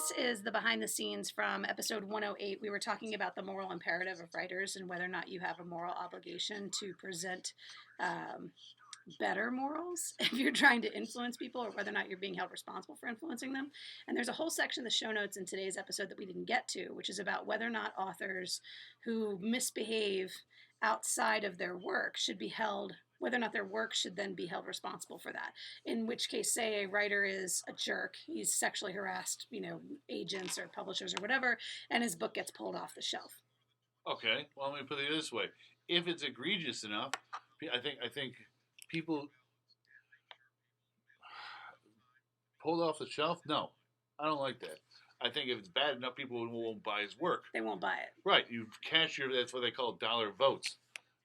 this is the behind the scenes from episode 108. We were talking about the moral imperative of writers and whether or not you have a moral obligation to present better morals if you're trying to influence people, or whether or not you're being held responsible for influencing them. And there's a whole section of the show notes in today's episode that we didn't get to, which is about whether or not authors who misbehave outside of their work should be held, whether or not their work should then be held responsible for that. In which case, say a writer is a jerk, he's sexually harassed, agents or publishers or whatever, and his book gets pulled off the shelf. Okay, well, let me put it this way: if it's egregious enough, I think people pulled off the shelf. No, I don't like that. I think if it's bad enough, people won't buy his work. They won't buy it. Right, you cash that's what they call dollar votes.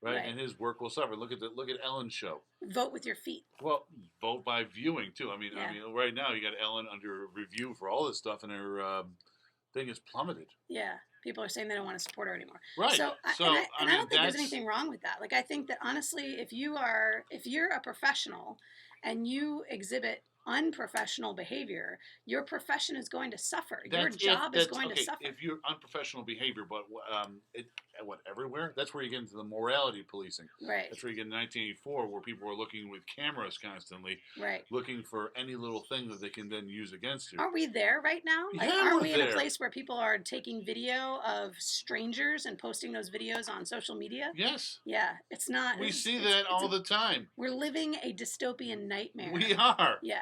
Right, and his work will suffer. Look at Ellen's show. Vote with your feet. Well, vote by viewing too. I mean, right now you got Ellen under review for all this stuff, and her thing is plummeted. Yeah, people are saying they don't want to support her anymore. Right. So I don't think there's anything wrong with that. Like, I think that honestly, if you're a professional and you exhibit unprofessional behavior, your profession is going to suffer. Your job is going to suffer. If you're unprofessional behavior, but everywhere? That's where you get into the morality policing. Right. That's where you get in 1984, where people were looking with cameras constantly, looking for any little thing that they can then use against you. Are we there right now? Like, yeah, aren't we in a place where people are taking video of strangers and posting those videos on social media? Yes. Yeah, it's not. We see that all the time. We're living a dystopian nightmare. We are. Yeah.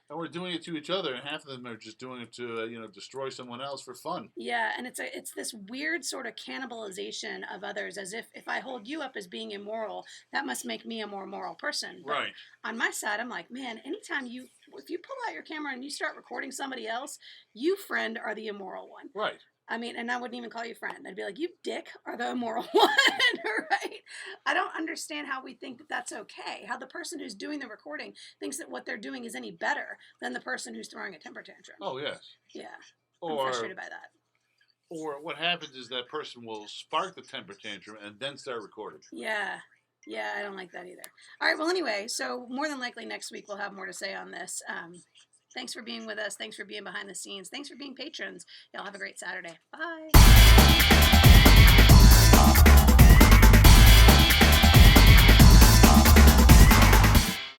And we're doing it to each other, and half of them are just doing it to, destroy someone else for fun. Yeah, and it's this weird sort of cannibalization of others, as if I hold you up as being immoral, that must make me a more moral person. But right. On my side, I'm like, man, anytime if you pull out your camera and you start recording somebody else, you, friend, are the immoral one. Right. I mean, and I wouldn't even call you friend. I'd be like, you dick are the immoral one, right? I don't understand how we think that that's okay. How the person who's doing the recording thinks that what they're doing is any better than the person who's throwing a temper tantrum. Oh, yes. Yeah. I'm frustrated by that. Or what happens is that person will spark the temper tantrum and then start recording. Yeah. Yeah, I don't like that either. All right, well, anyway, so more than likely next week we'll have more to say on this. Thanks for being with us. Thanks for being behind the scenes. Thanks for being patrons. Y'all have a great Saturday. Bye.